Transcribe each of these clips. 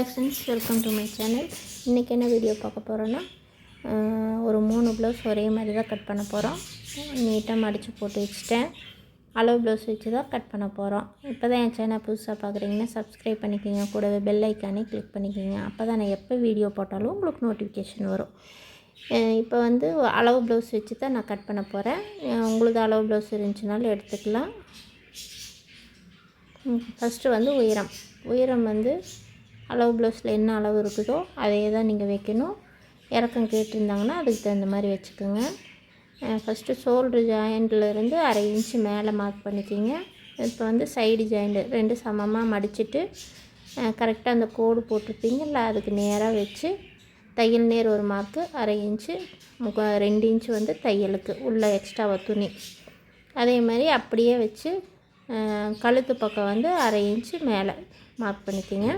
Hi friends, welcome to my channel. இன்றைக்கி என்ன video பார்க்க போகிறோன்னா, ஒரு 3 ப்ளவுஸ் ஒரே மாதிரி தான் கட் பண்ண போகிறோம். நீட்டாக மடித்து போட்டு வச்சுட்டேன். அளவு ப்ளவுஸ் வச்சு தான் கட் பண்ண போகிறோம். இப்போ தான் என் சேனல் புதுசாக பார்க்குறீங்கன்னா சப்ஸ்கிரைப் பண்ணிக்கோங்க, கூடவே பெல் ஐக்கானே கிளிக் பண்ணிக்கோங்க. அப்போ தான் நான் எப்போ வீடியோ போட்டாலும் உங்களுக்கு நோட்டிஃபிகேஷன் வரும். இப்போ வந்து அளவு ப்ளவுஸ் வச்சு தான் நான் கட் பண்ண போகிறேன். உங்களுக்கு அளவு ப்ளவுஸ் இருந்துச்சுனாலும் எடுத்துக்கலாம். ஃபஸ்ட்டு வந்து உயரம் வந்து அளவு ப்ளவுஸில் என்ன அளவு இருக்குதோ அதே தான் நீங்கள் வைக்கணும். இறக்கம் கேட்டிருந்தாங்கன்னா அதுக்கு தகுந்த மாதிரி வச்சுக்கோங்க. ஃபஸ்ட்டு ஷோல்ட்ரு ஜாயிண்ட்லேருந்து 1/2 இன்ச்சு மேலே மார்க் பண்ணிக்கிங்க. இப்போ வந்து சைடு ஜாயிண்ட்டு 2 சமமாக மடிச்சுட்டு கரெக்டாக அந்த கோடு போட்டிருப்பீங்கல்ல, அதுக்கு நேராக வச்சு தையல் நேர் ஒரு மார்க்கு, 1/2 இன்ச்சு 2 இன்ச்சு வந்து தையலுக்கு உள்ள எக்ஸ்ட்ராவை துணி. அதே மாதிரி அப்படியே வச்சு கழுத்து பக்கம் வந்து 1/2 இன்ச்சு மேலே மார்க் பண்ணிக்கோங்க.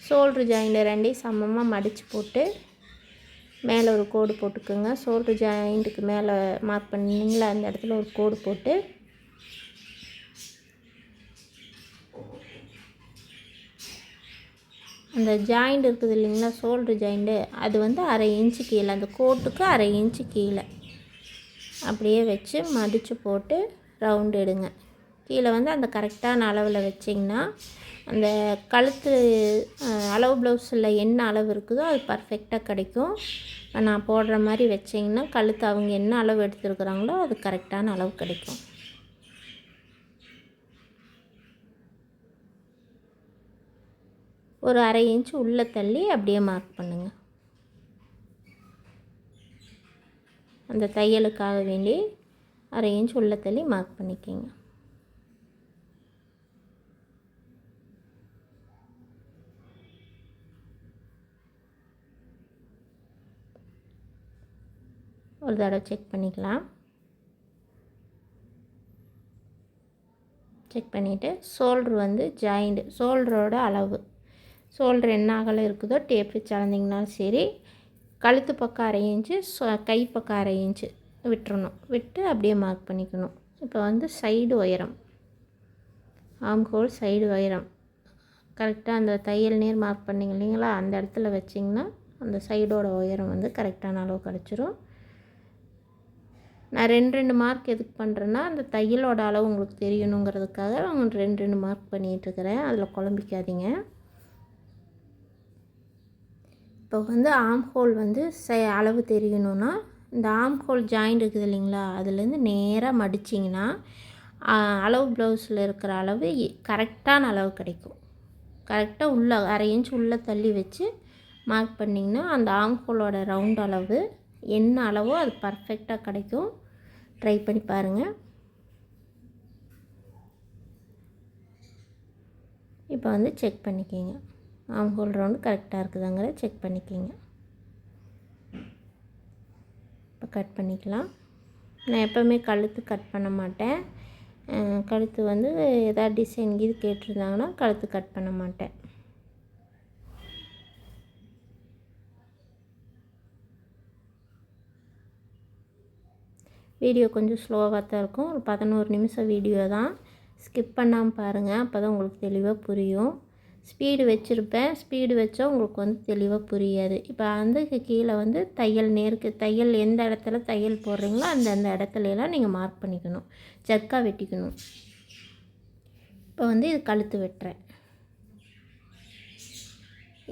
ஷோல்ட்ரு ஜாயிண்ட் 2 சமமாக மடித்து போட்டு மேலே ஒரு கோடு போட்டுக்கோங்க. ஷோல்ட்ரு ஜாயிண்ட்டுக்கு மேலே மார்க் பண்ணிங்களா, அந்த இடத்துல ஒரு கோடு போட்டு அந்த ஜாயிண்ட் இருக்குது இல்லைங்களா, ஷோல்ட்ரு ஜாயிண்ட்டு, அது வந்து 1/2 இன்ச்சு கீழே, அந்த கோட்டுக்கு 1/2 இன்ச்சு கீழே அப்படியே வச்சு மடித்து போட்டு ரவுண்டு எடுங்க. கீழே வந்து அந்த கரெக்டான அளவில் வச்சிங்கன்னா அந்த கழுத்து அளவு ப்ளவுஸில் என்ன அளவு இருக்குதோ அது பர்ஃபெக்டாக கிடைக்கும். நான் போடுற மாதிரி வச்சிங்கன்னா கழுத்து அவங்க என்ன அளவு எடுத்துருக்குறாங்களோ அது கரெக்டான அளவு கிடைக்கும். ஒரு 1/2 இன்ச்சு உள்ளே தள்ளி அப்படியே மார்க் பண்ணுங்கள். அந்த தையலுக்காக வேண்டி 1/2 இன்ச்சு உள்ளே தள்ளி மார்க் பண்ணிக்கோங்க. ஒரு தடவை செக் பண்ணிக்கலாம். செக் பண்ணிவிட்டு ஷோல்ட்ரு வந்து ஜாயிண்ட், ஷோல்டரோட அளவு, ஷோல்ட்ரு என்ன அகலம் இருக்குதோ டேப் வச்சு அளந்திங்கனாலும் சரி. கழுத்து பக்கம் 1/2 இன்ச்சு, கை பக்கம் 1/2 இன்ச்சு விட்டுறணும். விட்டு அப்படியே மார்க் பண்ணிக்கணும். இப்போ வந்து சைடு உயரம், ஆம் ஹோல் சைடு உயரம் கரெக்டாக அந்த தையல் நேர் மார்க் பண்ணிங்க இல்லைங்களா, அந்த இடத்துல வச்சிங்கன்னா அந்த சைடோட உயரம் வந்து கரெக்டான அளவு கிடச்சிரும். நான் 2 மார்க் எதுக்கு பண்ணுறேன்னா, அந்த தையலோட அளவு உங்களுக்கு தெரியணுங்கிறதுக்காக நான் 2 மார்க் பண்ணிகிட்ருக்கிறேன். அதில் குழம்பிக்காதீங்க. இப்போ வந்து ஆம் ஹோல் வந்து அளவு தெரியணுன்னா, இந்த ஆம் ஹோல் ஜாயிண்ட் இருக்குது இல்லைங்களா, அதுலேருந்து நேராக மடிச்சிங்கன்னா அளவு ப்ளவுஸில் இருக்கிற அளவு கரெக்டான அளவு கிடைக்கும். கரெக்டாக உள்ளே 1/2 இன்ச்சு உள்ளே தள்ளி வச்சு மார்க் பண்ணிங்கன்னா அந்த ஆம் ஹோலோட ரவுண்ட் அளவு என்ன அளவோ அது பர்ஃபெக்டாக கிடைக்கும். ட்ரை பண்ணி பாருங்கள். இப்போ வந்து செக் பண்ணிக்கிங்க, ஆம் ஹோல் ரவுண்டு கரெக்டாக இருக்குதாங்கிறத செக் பண்ணிக்கிங்க. இப்போ கட் பண்ணிக்கலாம். நான் எப்போவுமே கழுத்து கட் பண்ண மாட்டேன். கழுத்து வந்து எதாவது டிசைன் இது கேட்டிருந்தாங்கன்னா கழுத்து கட் பண்ண மாட்டேன். வீடியோ கொஞ்சம் ஸ்லோவாக தான் இருக்கும். ஒரு 11 நிமிஷம் வீடியோ தான். ஸ்கிப் பண்ணாமல் பாருங்கள், அப்போ தான் உங்களுக்கு தெளிவாக புரியும். ஸ்பீடு வச்சுருப்பேன், ஸ்பீடு வச்சா உங்களுக்கு வந்து தெளிவாக புரியாது. இப்போ வந்து கீழே வந்து தையல் நேருக்கு, தையல் எந்த இடத்துல தையல் போடுறீங்களோ அந்த இடத்துலலாம் நீங்கள் மார்க் பண்ணிக்கணும். ஜர்க்காக வெட்டிக்கணும். இப்போ வந்து இது கழுத்து வெட்டுறேன்.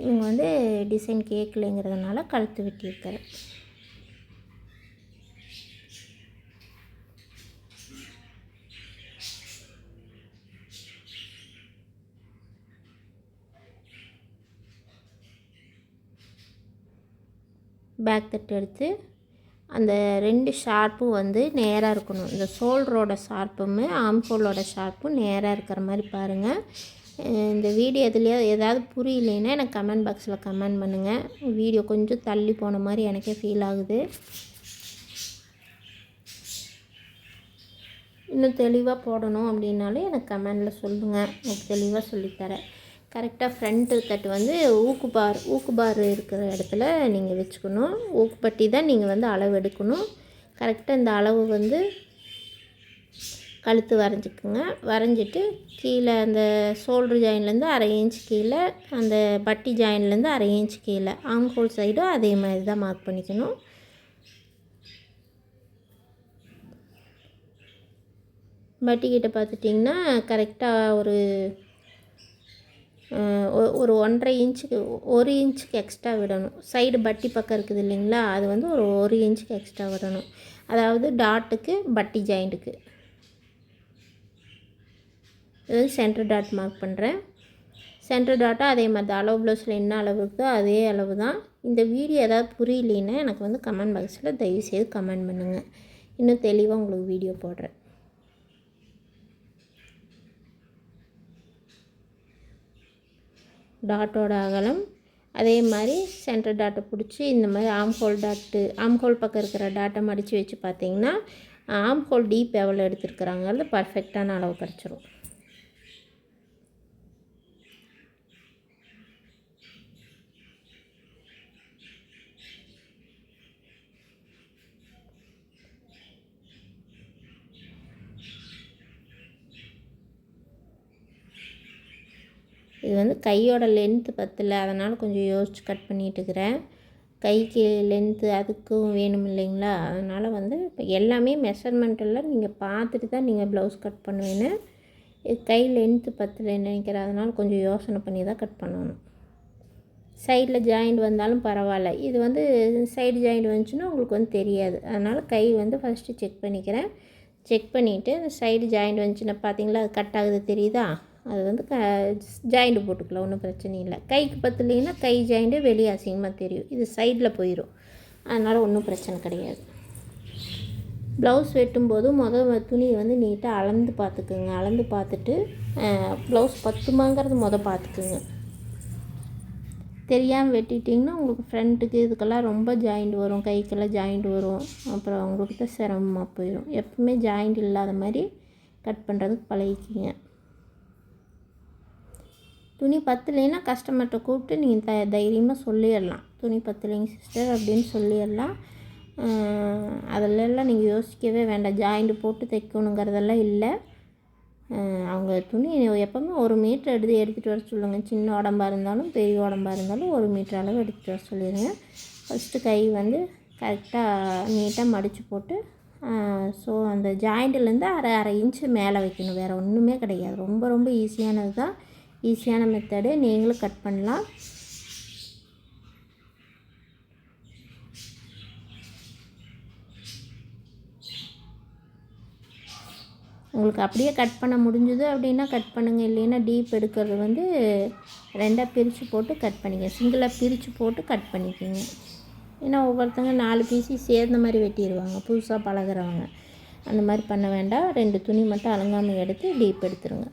இவங்க வந்து டிசைன் கேட்கலைங்கிறதுனால கழுத்து வெட்டியிருக்கிறேன். பேக் தட்டு எடுத்து அந்த 2 ஷார்ப்பும் வந்து நேராக இருக்கணும். இந்த ஷோல்டரோட ஷார்ப்பும் ஆம் ஹோலோட ஷார்ப்பும் நேராக இருக்கிற மாதிரி பாருங்கள். இந்த வீடியோ எதுலையா ஏதாவது புரியலைன்னா எனக்கு கமெண்ட் பாக்ஸில் கமெண்ட் பண்ணுங்கள். வீடியோ கொஞ்சம் தள்ளி போன மாதிரி எனக்கே ஃபீல் ஆகுது. இன்னும் தெளிவாக போடணும் அப்படின்னாலும் எனக்கு கமெண்டில் சொல்லுங்கள், எனக்கு தெளிவாக சொல்லித்தரேன். கரெக்டாக ஃப்ரண்ட்டு தட்டு வந்து ஊக்கு பார் இருக்கிற இடத்துல நீங்கள் வச்சுக்கணும். ஊக்குப்பட்டி தான் நீங்கள் வந்து அளவு எடுக்கணும். கரெக்டாக இந்த அளவு வந்து கழுத்து வரைஞ்சிக்குங்க. வரைஞ்சிட்டு கீழே அந்த ஷோல்டர் ஜாயின்லேருந்து அரை இன்ச் கீழே, அந்த பட்டி ஜாயின்லேருந்து அரை இன்ச் கீழே ஆர்ம் ஹோல் சைடும் அதே மாதிரி தான் மார்க் பண்ணிக்கணும். பட்டிக்கிட்ட பார்த்துட்டிங்கன்னா கரெக்டாக ஒரு 1.5 இன்ச்சுக்கு 1 இன்ச்சுக்கு எக்ஸ்ட்ரா விடணும். சைடு பட்டி பக்கம் இருக்குது இல்லைங்களா, அது வந்து ஒரு 1 இன்ச்சுக்கு எக்ஸ்ட்ரா விடணும். அதாவது டாட்டுக்கு பட்டி ஜாயிண்ட்டுக்கு. இது சென்டர் டாட் மார்க் பண்ணுறேன். சென்டர் டாட்டாக அதே மாதிரி தான். அளவு ப்ளவுஸில் என்ன அளவு இருக்குதோ அதே அளவு தான். இந்த வீடியோ ஏதாவது புரியலைன்னா எனக்கு வந்து கமெண்ட் பாக்ஸில் தயவுசெய்து கமெண்ட் பண்ணுங்கள். இன்னும் தெளிவாக உங்களுக்கு வீடியோ போடுறேன். டாட்டோட அகலம் அதே மாதிரி சென்டர் டாட்டை பிடிச்சி இந்த மாதிரி ஆம் ஹோல் பக்கம் இருக்கிற டாட்டை மடித்து வச்சு பார்த்திங்கன்னா ஆம் ஹோல் டீப் எவ்வளோ எடுத்துருக்குறாங்கிறது பர்ஃபெக்டான அளவு கிடச்சிரும். இது வந்து கையோட லென்த்து பத்தல, அதனால் கொஞ்சம் யோசித்து கட் பண்ணிட்டுருக்கிறேன். கைக்கு லென்த்து அதுக்கும் வேணும் இல்லைங்களா, அதனால் வந்து இப்போ எல்லாமே மெஷர்மெண்ட்டெல்லாம் நீங்கள் பார்த்துட்டு தான் நீங்கள் ப்ளவுஸ் கட் பண்ணுவேன்னு. கை லென்த்து பத்தலைன்னு நினைக்கிறேன், அதனால் கொஞ்சம் யோசனை பண்ணி தான் கட் பண்ணணும். சைடில் ஜாயிண்ட் வந்தாலும் பரவாயில்ல, இது வந்து சைடு ஜாயிண்ட் வந்துச்சுன்னா உங்களுக்கு வந்து தெரியாது. அதனால் கை வந்து ஃபஸ்ட்டு செக் பண்ணிக்கிறேன். செக் பண்ணிவிட்டு அந்த சைடு ஜாயிண்ட் வந்துச்சுன்னா பார்த்தீங்களா அது கட் ஆகுது தெரியுதா, அது வந்து ஜாயிண்ட்டு போட்டுக்கலாம், ஒன்றும் பிரச்சனை இல்லை. கைக்கு பத்தலைன்னா கை ஜாயிண்ட்டு வெளியே அசிங்கமாக தெரியும், இது சைடில் போயிடும், அதனால் ஒன்றும் பிரச்சனை கிடையாது. ப்ளவுஸ் வெட்டும்போது துணியை வந்து நீட்டாக அளந்து பார்த்துக்குங்க. அளந்து பார்த்துட்டு ப்ளவுஸ் பத்துமாங்கிறது பார்த்துக்குங்க. தெரியாமல் வெட்டிட்டிங்கன்னா உங்களுக்கு ஃப்ரண்ட்டுக்கு இதுக்கெல்லாம் ரொம்ப ஜாயிண்ட் வரும், கைக்கெல்லாம் ஜாயிண்ட் வரும், அப்புறம் உங்களுக்கு தான் சிரமமாக போயிடும். எப்பவுமே ஜாயிண்ட் இல்லாத மாதிரி கட் பண்ணுறதுக்கு பழகிக்கிங்க. துணி பத்தலைன்னா கஸ்டமர்கிட்ட கூப்பிட்டு நீங்கள் தைரியமாக சொல்லிடலாம், துணி பத்தலைங்க சிஸ்டர் அப்படின்னு சொல்லிடலாம். அதிலெல்லாம் நீங்கள் யோசிக்கவே வேண்டாம், ஜாயிண்ட் போட்டு தைக்கணுங்கிறதெல்லாம் இல்லை. அவங்க துணி எப்போவுமே 1 மீட்டர் எடுத்துகிட்டு வர சொல்லுங்கள். சின்ன உடம்பாக இருந்தாலும் பெரிய உடம்பாக இருந்தாலும் 1 மீட்டர் அளவு எடுத்துகிட்டு வர சொல்லிடுங்க. ஃபஸ்ட்டு கை வந்து கரெக்டாக நீட்டாக மடித்து போட்டு அந்த ஜாயிண்ட்லேருந்து அரை இன்ச்சு மேலே வைக்கணும், வேறு ஒன்றுமே கிடையாது. ரொம்ப ரொம்ப ஈஸியானது தான், ஈஸியான மெத்தடு, நீங்களும் கட் பண்ணலாம். உங்களுக்கு அப்படியே கட் பண்ண முடிஞ்சுது அப்படின்னா கட் பண்ணுங்கள், இல்லைன்னா டீப் எடுக்கிறது வந்து 2ஆக பிரித்து போட்டு கட் பண்ணிக்கங்க, சிங்கிளாக பிரித்து போட்டு கட் பண்ணிக்கோங்க. ஏன்னா ஒவ்வொருத்தங்க 4 பீஸையும் சேர்ந்த மாதிரி வெட்டிடுவாங்க, புதுசாக பழகிறவங்க. அந்த மாதிரி பண்ண வேண்டாம். 2 துணி மட்டும் அலங்காமல் எடுத்து டீப் எடுத்துருங்க.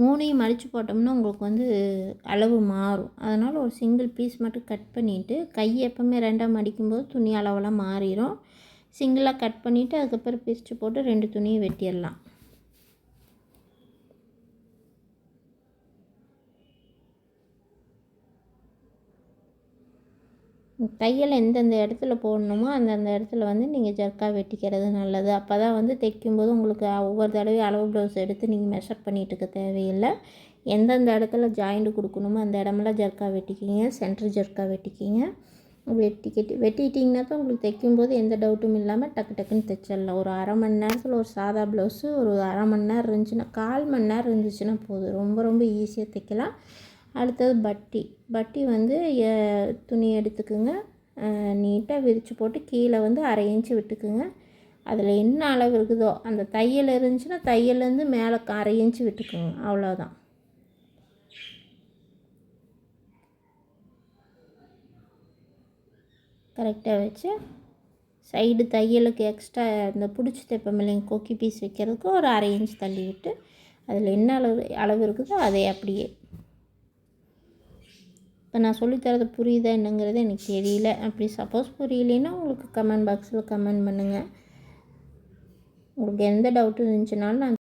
மூணையும் மடித்து போட்டோம்னா உங்களுக்கு வந்து அளவு மாறும். அதனால் ஒரு சிங்கிள் பீஸ் மட்டும் கட் பண்ணிவிட்டு, கை எப்போவுமே 2ஆக மடிக்கும்போது துணி அளவெல்லாம் மாறிடும். சிங்கிளாக கட் பண்ணிவிட்டு அதுக்கப்புறம் பிரித்து போட்டு 2 துணியும் வெட்டிடலாம். தையல் எந்தெந்த இடத்துல போடணுமோ அந்தந்த இடத்துல வந்து நீங்கள் ஜர்க்காக வெட்டிக்கிறது நல்லது. அப்போ தான் வந்து தைக்கும்போது உங்களுக்கு ஒவ்வொரு தடவையும் அளவு ப்ளவுஸ் எடுத்து நீங்கள் மெஷர் பண்ணிகிட்டு இருக்க தேவையில்லை. எந்தெந்த இடத்துல ஜாயிண்ட் கொடுக்கணுமோ அந்த இடமெல்லாம் ஜர்க்காக வெட்டிக்கிங்க, சென்டர் ஜர்க்காக வெட்டிக்கிங்க. வெட்டிட்டிங்கன்னா தான் உங்களுக்கு தைக்கும்போது எந்த டவுட்டும் இல்லாமல் டக்குன்னு தைச்சிடலாம். ஒரு அரை மணி நேரத்தில் ஒரு சாதா ப்ளவுஸு ஒரு அரை மணி நேரம் இருந்துச்சுன்னா, 1/4 மணி நேரம் இருந்துச்சுன்னா போதும், ரொம்ப ரொம்ப ஈஸியாக தைக்கலாம். அடுத்தது பட்டி வந்து துணி எடுத்துக்குங்க, நீட்டாக விரித்து போட்டு கீழே வந்து அரை இன்ச்சு விட்டுக்குங்க. அதில் என்ன அளவு இருக்குதோ அந்த தையல் இருந்துச்சுன்னா தையல்லேருந்து மேலே அரை இன்ச்சு விட்டுக்குங்க, அவ்வளோதான். கரெக்டாக வச்சு சைடு தையலுக்கு எக்ஸ்ட்ரா இந்த பிடிச்சி தைப்போம் இல்லைங்க, கொக்கி பீஸ் வைக்கிறதுக்கு ஒரு அரை இன்ச் தள்ளி விட்டு அதில் என்ன அளவு இருக்குதோ அதே அப்படியே. இப்போ நான் சொல்லித்தரது புரியுதா என்னங்கிறது எனக்கு தெரியல. அப்படி சப்போஸ் புரியலைன்னா உங்களுக்கு கமெண்ட் பாக்ஸில் கமெண்ட் பண்ணுங்கள். உங்களுக்கு எந்த டவுட் இருந்துச்சுனாலும் நான்